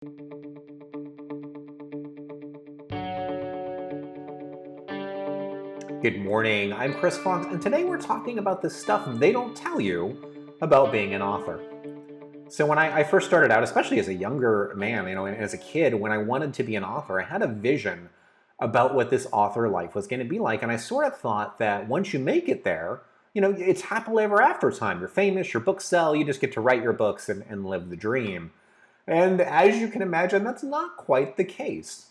Good morning, I'm Chris Fox, and today we're talking about the stuff they don't tell you about being an author. So when I first started out, especially as a younger man, and as a kid, when I wanted to be an author, I had a vision about what this author life was going to be like, and I sort of thought that once you make it there, it's happily ever after time. You're famous, your books sell, you just get to write your books and live the dream. And as you can imagine, that's not quite the case.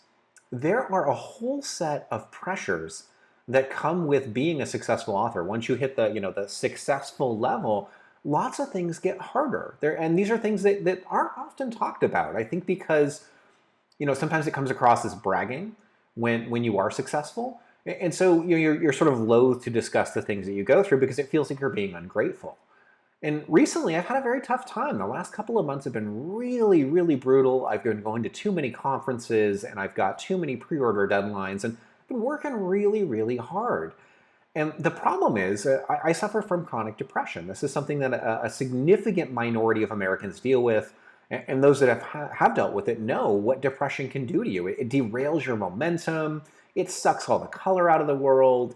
There are a whole set of pressures that come with being a successful author. Once you hit the successful level, lots of things get harder. And these are things that aren't often talked about. I think because sometimes it comes across as bragging when you are successful. And so you're sort of loath to discuss the things that you go through because it feels like you're being ungrateful. And recently, I've had a very tough time. The last couple of months have been really, really brutal. I've been going to too many conferences, and I've got too many pre-order deadlines, and I've been working really, really hard. And the problem is, I suffer from chronic depression. This is something that a significant minority of Americans deal with, and those that have dealt with it know what depression can do to you. It derails your momentum, it sucks all the color out of the world.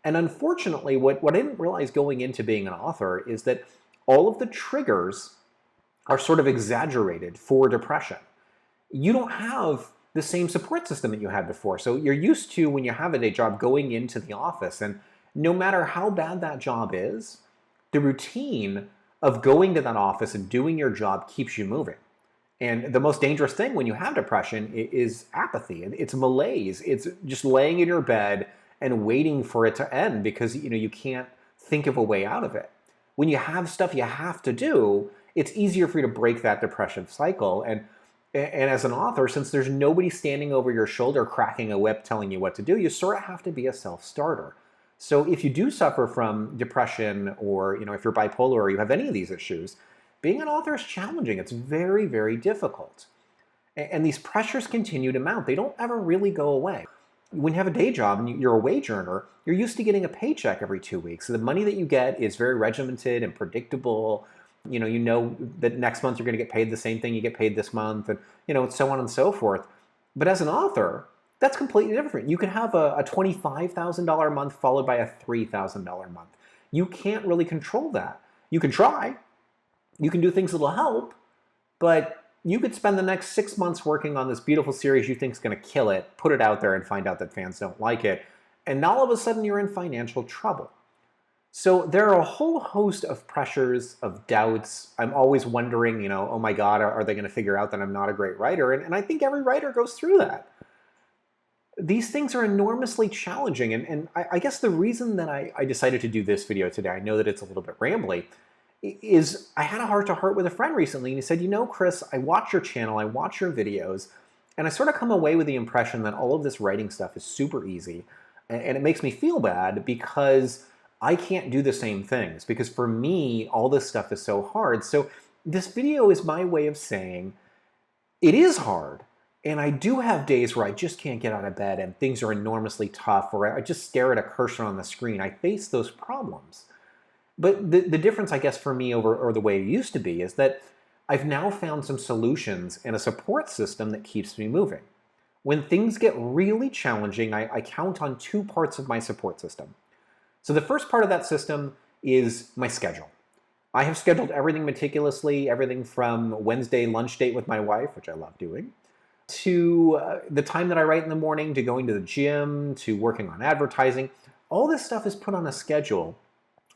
And unfortunately, what I didn't realize going into being an author is that all of the triggers are sort of exaggerated for depression. You don't have the same support system that you had before. So you're used to, when you have a day job, going into the office, and no matter how bad that job is, the routine of going to that office and doing your job keeps you moving. And the most dangerous thing when you have depression is apathy. It's malaise. It's just laying in your bed and waiting for it to end because you can't think of a way out of it. When you have stuff you have to do, it's easier for you to break that depression cycle. And as an author, since there's nobody standing over your shoulder cracking a whip telling you what to do, you sort of have to be a self-starter. So if you do suffer from depression, or if you're bipolar or you have any of these issues, being an author is challenging. It's very, very difficult. And these pressures continue to mount. They don't ever really go away. When you have a day job and you're a wage earner, you're used to getting a paycheck every 2 weeks. So the money that you get is very regimented and predictable. You know that next month you're going to get paid the same thing you get paid this month, and so on and so forth. But as an author, that's completely different. You can have a $25,000 month followed by a $3,000 month. You can't really control that. You can try. You can do things that'll help, but you could spend the next 6 months working on this beautiful series you think is going to kill it, put it out there and find out that fans don't like it, and all of a sudden you're in financial trouble. So there are a whole host of pressures, of doubts. I'm always wondering, oh my God, are they going to figure out that I'm not a great writer? And I think every writer goes through that. These things are enormously challenging, and I guess the reason that I decided to do this video today, I know that it's a little bit rambly, is I had a heart-to-heart with a friend recently, and he said, Chris, I watch your channel, I watch your videos, and I sort of come away with the impression that all of this writing stuff is super easy, and it makes me feel bad because I can't do the same things, because for me, all this stuff is so hard. So this video is my way of saying it is hard, and I do have days where I just can't get out of bed and things are enormously tough, or I just stare at a cursor on the screen. I face those problems. But the difference, I guess, for me or the way it used to be is that I've now found some solutions and a support system that keeps me moving. When things get really challenging, I count on two parts of my support system. So the first part of that system is my schedule. I have scheduled everything meticulously, everything from Wednesday lunch date with my wife, which I love doing, to the time that I write in the morning, to going to the gym, to working on advertising. All this stuff is put on a schedule.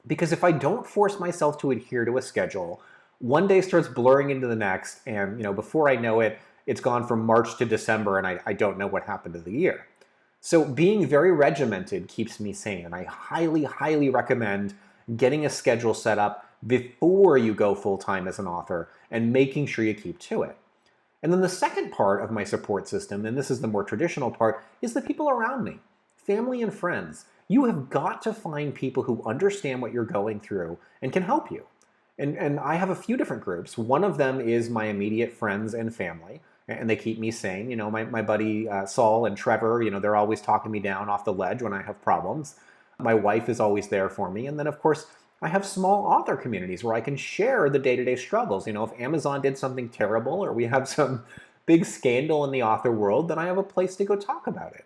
Because if I don't force myself to adhere to a schedule, one day starts blurring into the next, and before I know it, it's gone from March to December, and I don't know what happened to the year. So being very regimented keeps me sane, and I highly, highly recommend getting a schedule set up before you go full-time as an author and making sure you keep to it. And then the second part of my support system, and this is the more traditional part, is the people around me, family and friends. You have got to find people who understand what you're going through and can help you. And I have a few different groups. One of them is my immediate friends and family, and they keep me sane. My buddy Saul and Trevor, they're always talking me down off the ledge when I have problems. My wife is always there for me. And then, of course, I have small author communities where I can share the day-to-day struggles. If Amazon did something terrible, or we have some big scandal in the author world, then I have a place to go talk about it.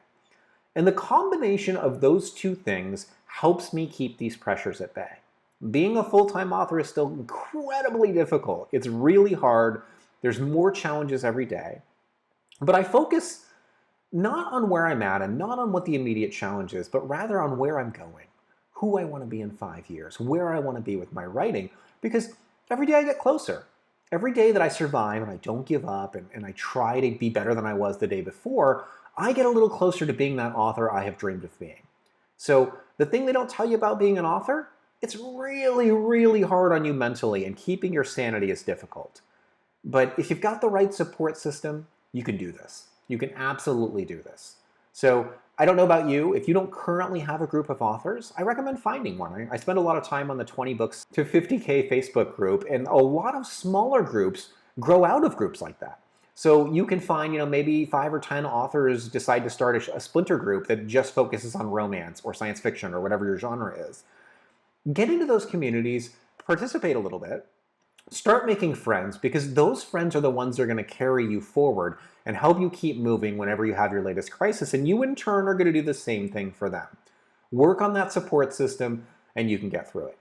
And the combination of those two things helps me keep these pressures at bay. Being a full-time author is still incredibly difficult. It's really hard. There's more challenges every day. But I focus not on where I'm at and not on what the immediate challenge is, but rather on where I'm going, who I want to be in 5 years, where I want to be with my writing, because every day I get closer. Every day that I survive and I don't give up and I try to be better than I was the day before, I get a little closer to being that author I have dreamed of being. So the thing they don't tell you about being an author, it's really, really hard on you mentally, and keeping your sanity is difficult. But if you've got the right support system, you can do this. You can absolutely do this. So I don't know about you. If you don't currently have a group of authors, I recommend finding one. I spend a lot of time on the 20 books to 50K Facebook group, and a lot of smaller groups grow out of groups like that. So you can find, maybe 5 or 10 authors decide to start a splinter group that just focuses on romance or science fiction or whatever your genre is. Get into those communities, participate a little bit, start making friends, because those friends are the ones that are going to carry you forward and help you keep moving whenever you have your latest crisis, and you in turn are going to do the same thing for them. Work on that support system and you can get through it.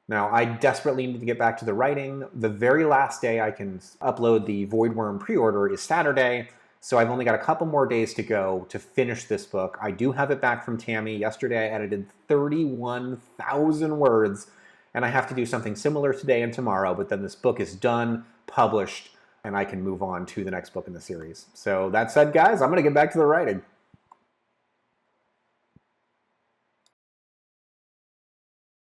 Now, I desperately need to get back to the writing. The very last day I can upload the Voidworm pre-order is Saturday, so I've only got a couple more days to go to finish this book. I do have it back from Tammy. Yesterday I edited 31,000 words, and I have to do something similar today and tomorrow, but then this book is done, published, and I can move on to the next book in the series. So that said, guys, I'm going to get back to the writing.